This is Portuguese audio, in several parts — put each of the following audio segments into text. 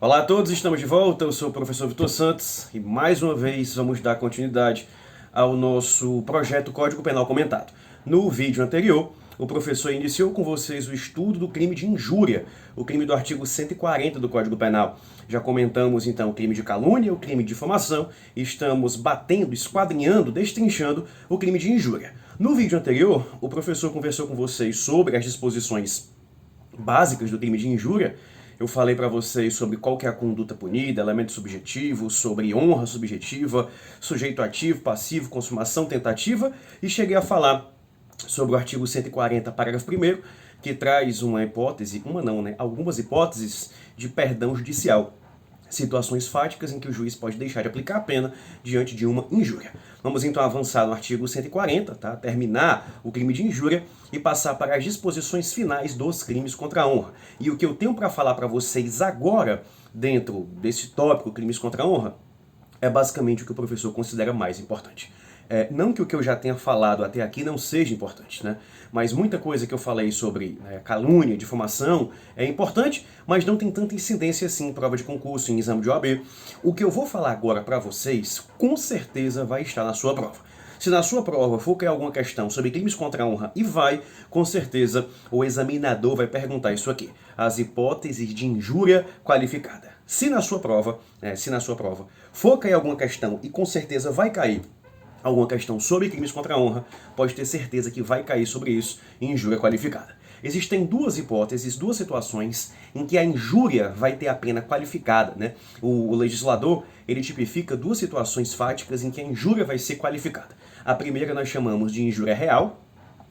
Olá a todos, estamos de volta. Eu sou o professor Vitor Santos e mais uma vez vamos dar continuidade ao nosso projeto Código Penal Comentado. No vídeo anterior, o professor iniciou com vocês o estudo do crime de injúria, o crime do artigo 140 do Código Penal. Já comentamos então o crime de calúnia, o crime de difamação, e estamos batendo, esquadrinhando, destrinchando o crime de injúria. No vídeo anterior, o professor conversou com vocês sobre as disposições básicas do crime de injúria. Eu falei para vocês sobre qual que é a conduta punida, elemento subjetivo, sobre honra subjetiva, sujeito ativo, passivo, consumação, tentativa, e cheguei a falar sobre o artigo 140, parágrafo 1º, que traz uma hipótese, algumas hipóteses de perdão judicial. Situações fáticas em que o juiz pode deixar de aplicar a pena diante de uma injúria. Vamos então avançar no artigo 140, tá? Terminar o crime de injúria e passar para as disposições finais dos crimes contra a honra. E o que eu tenho para falar para vocês agora, dentro desse tópico, crimes contra a honra, é basicamente o que o professor considera mais importante. Não que o que eu já tenha falado até aqui não seja importante, né? Mas muita coisa que eu falei sobre calúnia, difamação, é importante, mas não tem tanta incidência assim em prova de concurso, em exame de OAB. O que eu vou falar agora para vocês, com certeza vai estar na sua prova. Se na sua prova for cair alguma questão sobre crimes contra a honra, e vai, com certeza o examinador vai perguntar isso aqui: as hipóteses de injúria qualificada. Se na sua prova for cair alguma questão, e com certeza vai cair alguma questão sobre crimes contra a honra, pode ter certeza que vai cair sobre isso injúria qualificada. Existem duas hipóteses, duas situações em que a injúria vai ter a pena qualificada, né? O legislador, ele tipifica duas situações fáticas em que a injúria vai ser qualificada. A primeira nós chamamos de injúria real,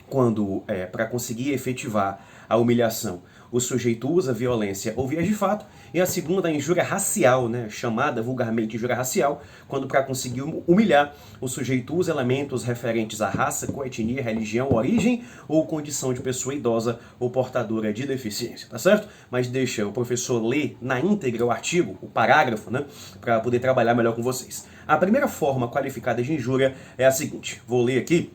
quando, para conseguir efetivar a humilhação, o sujeito usa violência ou vias de fato, e a segunda, a injúria racial, né, chamada vulgarmente injúria racial, quando para conseguir humilhar, o sujeito usa elementos referentes à raça, coetnia, religião, origem ou condição de pessoa idosa ou portadora de deficiência, tá certo? Mas deixa o professor ler na íntegra o artigo, o parágrafo, né, para poder trabalhar melhor com vocês. A primeira forma qualificada de injúria é a seguinte, vou ler aqui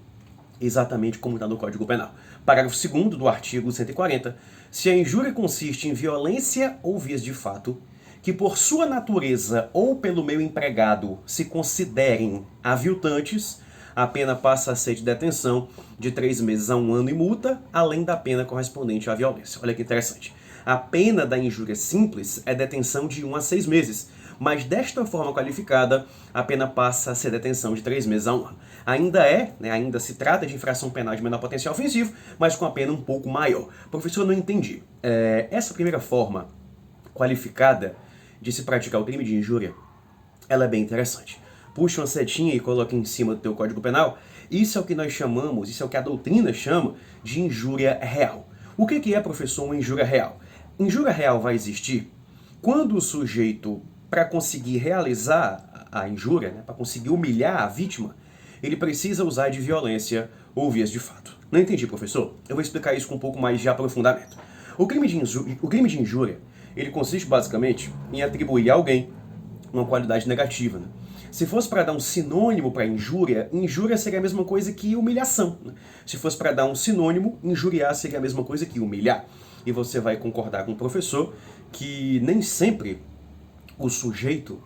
exatamente como está no Código Penal. Parágrafo 2º do artigo 140. Se a injúria consiste em violência ou vias de fato, que por sua natureza ou pelo meio empregado se considerem aviltantes, a pena passa a ser de detenção de 3 meses a 1 ano e multa, além da pena correspondente à violência. Olha que interessante. A pena da injúria simples é detenção de 1 a 6 meses, mas desta forma qualificada, a pena passa a ser detenção de 3 meses a 1 ano. Ainda se trata de infração penal de menor potencial ofensivo, mas com a pena um pouco maior. Professor, eu não entendi. Essa primeira forma qualificada de se praticar o crime de injúria, ela é bem interessante. Puxa uma setinha e coloca em cima do teu Código Penal. Isso é o que nós chamamos, isso é o que a doutrina chama de injúria real. O que é, professor, uma injúria real? Injúria real vai existir quando o sujeito, para conseguir realizar a injúria, né, para conseguir humilhar a vítima, ele precisa usar de violência ou vias de fato. Não entendi, professor? Eu vou explicar isso com um pouco mais de aprofundamento. O crime de injúria, ele consiste basicamente em atribuir a alguém uma qualidade negativa, né? Se fosse para dar um sinônimo para injúria, injúria seria a mesma coisa que humilhação, né? Se fosse para dar um sinônimo, injuriar seria a mesma coisa que humilhar. E você vai concordar com o professor que nem sempre o sujeito,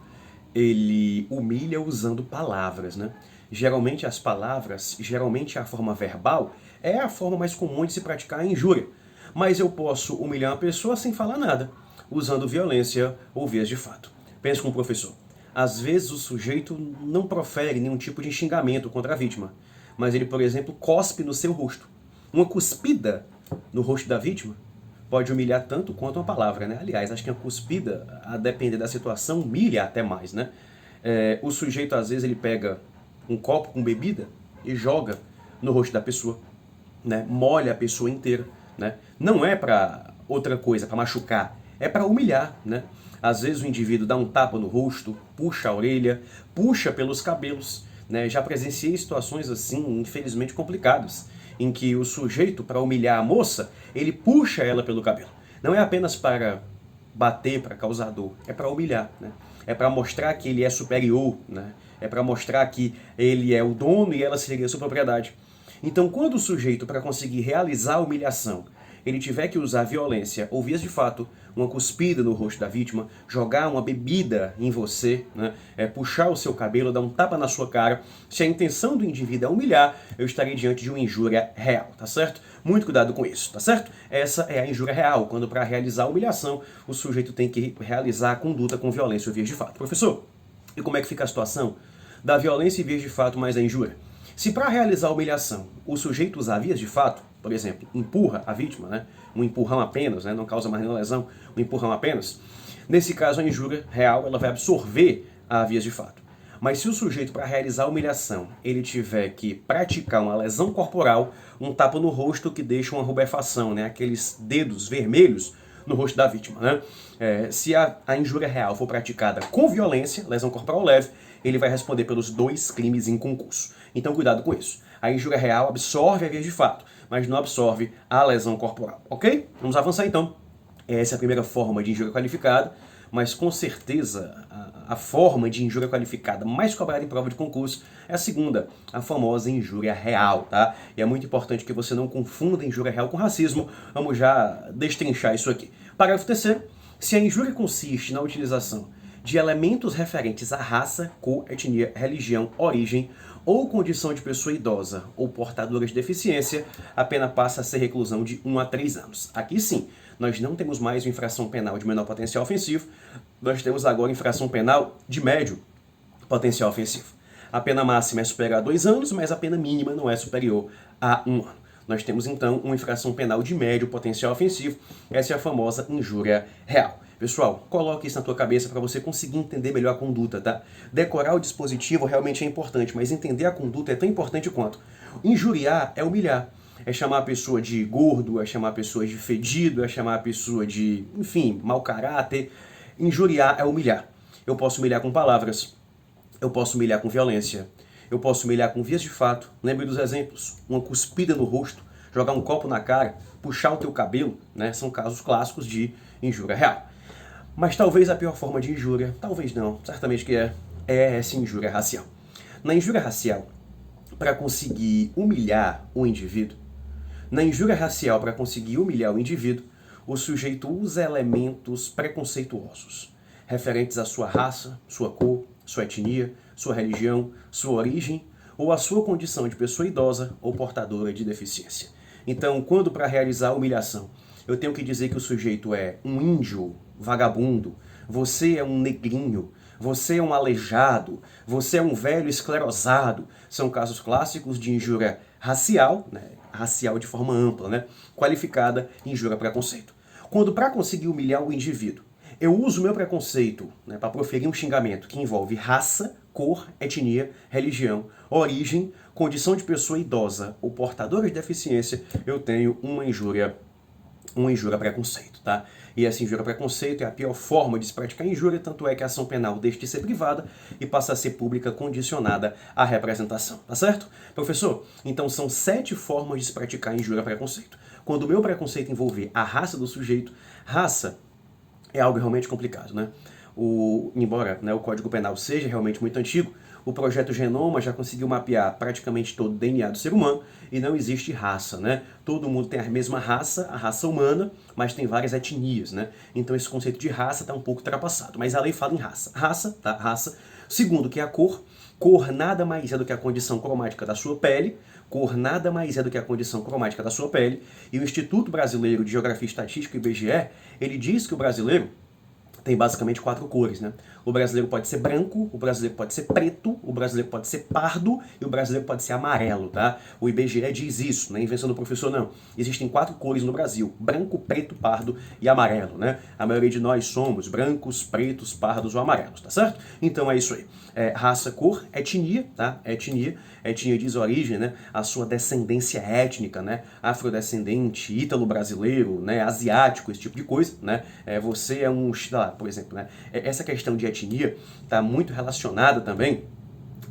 ele humilha usando palavras, né? Geralmente as palavras, geralmente a forma verbal, é a forma mais comum de se praticar a injúria. Mas eu posso humilhar uma pessoa sem falar nada, usando violência ou vias de fato. Pense com o professor. Às vezes o sujeito não profere nenhum tipo de xingamento contra a vítima, mas ele, por exemplo, cospe no seu rosto. Uma cuspida no rosto da vítima pode humilhar tanto quanto uma palavra, né? Aliás, acho que a cuspida, a depender da situação, humilha até mais, né? O sujeito, às vezes, ele pega um copo com bebida e joga no rosto da pessoa, né? Molha a pessoa inteira, né? Não é para outra coisa, para machucar, é para humilhar, né? Às vezes o indivíduo dá um tapa no rosto, puxa a orelha, puxa pelos cabelos, né? Já presenciei situações assim, infelizmente complicadas, em que o sujeito, para humilhar a moça, ele puxa ela pelo cabelo. Não é apenas para bater, para causar dor, é para humilhar, né? É para mostrar que ele é superior, né? É para mostrar que ele é o dono e ela seria sua propriedade. Então, quando o sujeito, para conseguir realizar a humilhação, ele tiver que usar violência ou vias de fato, uma cuspida no rosto da vítima, jogar uma bebida em você, né? Puxar o seu cabelo, dar um tapa na sua cara. Se a intenção do indivíduo é humilhar, eu estarei diante de uma injúria real, tá certo? Muito cuidado com isso, tá certo? Essa é a injúria real, quando para realizar a humilhação, o sujeito tem que realizar a conduta com violência ou vias de fato. Professor, e como é que fica a situação da violência e vias de fato mais a injúria? Se para realizar a humilhação o sujeito usar vias de fato, por exemplo, empurra a vítima, né? Um empurrão apenas, né? Não causa mais nenhuma lesão, um empurrão apenas, nesse caso a injúria real ela vai absorver a vias de fato. Mas se o sujeito, para realizar a humilhação, ele tiver que praticar uma lesão corporal, um tapa no rosto que deixa uma rubefação, né? Aqueles dedos vermelhos no rosto da vítima, né? Se a injúria real for praticada com violência, lesão corporal leve, ele vai responder pelos 2 crimes em concurso. Então cuidado com isso. A injúria real absorve a via de fato, mas não absorve a lesão corporal, ok? Vamos avançar então. Essa é a primeira forma de injúria qualificada, mas com certeza a forma de injúria qualificada mais cobrada em prova de concurso é a segunda, a famosa injúria real, tá? E é muito importante que você não confunda injúria real com racismo. Vamos já destrinchar isso aqui. Parágrafo 3º. Se a injúria consiste na utilização de elementos referentes à raça, cor, etnia, religião, origem ou condição de pessoa idosa ou portadora de deficiência, a pena passa a ser reclusão de 1 a 3 anos. Aqui sim, nós não temos mais uma infração penal de menor potencial ofensivo, nós temos agora infração penal de médio potencial ofensivo. A pena máxima é superior a 2 anos, mas a pena mínima não é superior a 1 ano. Nós temos então uma infração penal de médio potencial ofensivo, essa é a famosa injúria real. Pessoal, coloque isso na tua cabeça para você conseguir entender melhor a conduta, tá? Decorar o dispositivo realmente é importante, mas entender a conduta é tão importante quanto. Injuriar é humilhar. É chamar a pessoa de gordo, é chamar a pessoa de fedido, é chamar a pessoa de, enfim, mau caráter. Injuriar é humilhar. Eu posso humilhar com palavras, eu posso humilhar com violência, eu posso humilhar com vias de fato. Lembre dos exemplos. Uma cuspida no rosto, jogar um copo na cara, puxar o teu cabelo, né? São casos clássicos de injúria real. Mas talvez a pior forma de injúria, talvez não, certamente que é essa injúria racial. Na injúria racial, para conseguir humilhar o indivíduo, o sujeito usa elementos preconceituosos, referentes à sua raça, sua cor, sua etnia, sua religião, sua origem ou à sua condição de pessoa idosa ou portadora de deficiência. Então, quando para realizar a humilhação, eu tenho que dizer que o sujeito é um índio vagabundo, você é um negrinho, você é um aleijado, você é um velho esclerosado. São casos clássicos de injúria racial, né? Racial de forma ampla, né? Qualificada injúria preconceito. Quando para conseguir humilhar o indivíduo, eu uso o meu preconceito, né, para proferir um xingamento que envolve raça, cor, etnia, religião, origem, condição de pessoa idosa ou portadora de deficiência, eu tenho uma injúria preconceito, tá? E essa injúria preconceito é a pior forma de se praticar injúria, tanto é que a ação penal deixa de ser privada e passa a ser pública condicionada à representação, tá certo? Professor, então são 7 formas de se praticar injúria preconceito. Quando o meu preconceito envolver a raça do sujeito, raça é algo realmente complicado, né? Embora, né, o Código Penal seja realmente muito antigo, o projeto Genoma já conseguiu mapear praticamente todo o DNA do ser humano e não existe raça, né? Todo mundo tem a mesma raça, a raça humana, mas tem várias etnias, né? Então esse conceito de raça está um pouco ultrapassado, mas a lei fala em raça. Raça, tá? Raça. Segundo, que é a cor. Cor nada mais é do que a condição cromática da sua pele. Cor nada mais é do que a condição cromática da sua pele. E o Instituto Brasileiro de Geografia e Estatística, IBGE, ele diz que o brasileiro tem basicamente 4 cores, né? O brasileiro pode ser branco, o brasileiro pode ser preto, o brasileiro pode ser pardo e o brasileiro pode ser amarelo, tá? O IBGE diz isso, não é invenção do professor, não. Existem 4 cores no Brasil: branco, preto, pardo e amarelo, né? A maioria de nós somos brancos, pretos, pardos ou amarelos, tá certo? Então é isso aí. Raça, cor, etnia, tá? Etnia diz origem, né? A sua descendência étnica, né? Afrodescendente, ítalo-brasileiro, né? Asiático, esse tipo de coisa, né? Você é um, por exemplo, né? Essa questão de etnia está muito relacionada também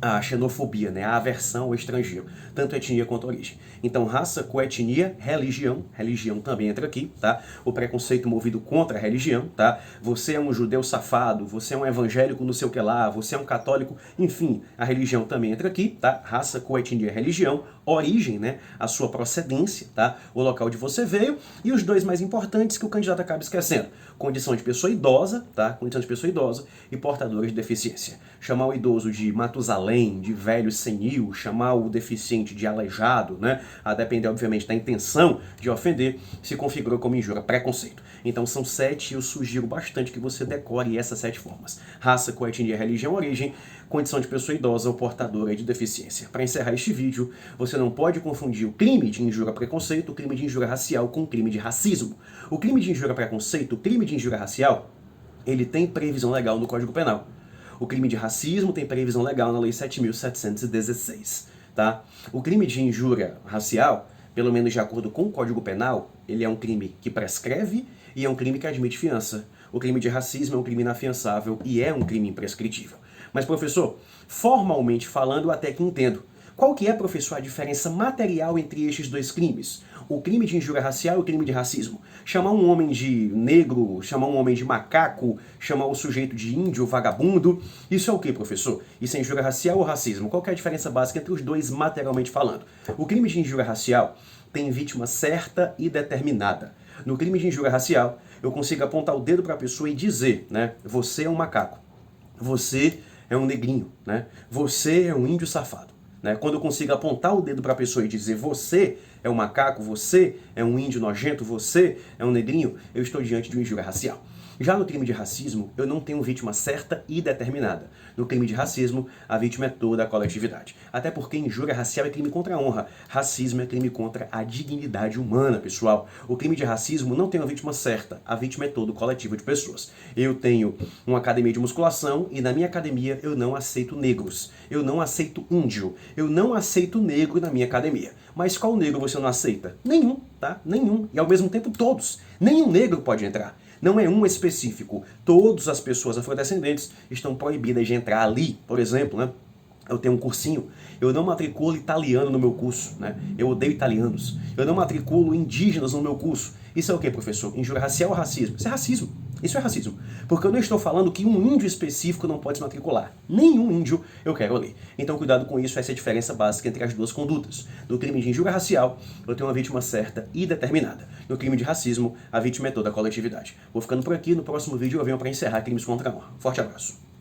a xenofobia, né? A aversão ao estrangeiro, tanto etnia quanto origem. Então, raça, coetnia, religião, religião também entra aqui, tá? O preconceito movido contra a religião, tá? Você é um judeu safado, você é um evangélico não sei o que lá, você é um católico, enfim, a religião também entra aqui, tá? Raça, coetnia, religião, origem, né? A sua procedência, tá? O local de você veio, e os dois mais importantes que o candidato acaba esquecendo: condição de pessoa idosa, tá? Condição de pessoa idosa e portadores de deficiência. Chamar o idoso de Matusalém, de velho senil, chamar o deficiente de aleijado, né? A depender, obviamente, da intenção de ofender, se configurou como injúria, preconceito. Então são 7 e eu sugiro bastante que você decore essas 7 formas: raça, coetnia, religião, origem, condição de pessoa idosa ou portadora de deficiência. Para encerrar este vídeo, você não pode confundir o crime de injúria preconceito, o crime de injúria racial, com o crime de racismo. O crime de injúria preconceito, o crime de injúria racial, ele tem previsão legal no Código Penal. O crime de racismo tem previsão legal na Lei 7.716, tá? O crime de injúria racial, pelo menos de acordo com o Código Penal, ele é um crime que prescreve e é um crime que admite fiança. O crime de racismo é um crime inafiançável e é um crime imprescritível. Mas, professor, formalmente falando, eu até que entendo. Qual que é, professor, a diferença material entre estes dois crimes? O crime de injúria racial e o crime de racismo. Chamar um homem de negro, chamar um homem de macaco, chamar o sujeito de índio, vagabundo, isso é o que, professor? Isso é injúria racial ou racismo? Qual que é a diferença básica entre os dois materialmente falando? O crime de injúria racial tem vítima certa e determinada. No crime de injúria racial, eu consigo apontar o dedo para a pessoa e dizer, né, você é um macaco, você é um negrinho, né, você é um índio safado. Né? Quando eu consigo apontar o dedo para a pessoa e dizer você é um macaco, você é um índio nojento, você é um negrinho, eu estou diante de uma injúria racial. Já no crime de racismo, eu não tenho vítima certa e determinada. No crime de racismo, a vítima é toda a coletividade. Até porque injúria racial é crime contra a honra. Racismo é crime contra a dignidade humana, pessoal. O crime de racismo não tem uma vítima certa. A vítima é todo o coletivo de pessoas. Eu tenho uma academia de musculação e na minha academia eu não aceito negros. Eu não aceito índio. Eu não aceito negro na minha academia. Mas qual negro você não aceita? Nenhum, tá? Nenhum. E ao mesmo tempo todos. Nenhum negro pode entrar. Não é um específico. Todas as pessoas afrodescendentes estão proibidas de entrar ali. Por exemplo, né? Eu tenho um cursinho, eu não matriculo italiano no meu curso, né? Eu odeio italianos. Eu não matriculo indígenas no meu curso. Isso é o que, professor? Injúria racial ou racismo? Isso é racismo. Isso é racismo. Porque eu não estou falando que um índio específico não pode se matricular. Nenhum índio eu quero ali. Então cuidado com isso, essa é a diferença básica entre as duas condutas. No crime de injúria racial, eu tenho uma vítima certa e determinada. No crime de racismo, a vítima é toda a coletividade. Vou ficando por aqui, no próximo vídeo eu venho para encerrar crimes contra a honra. Forte abraço.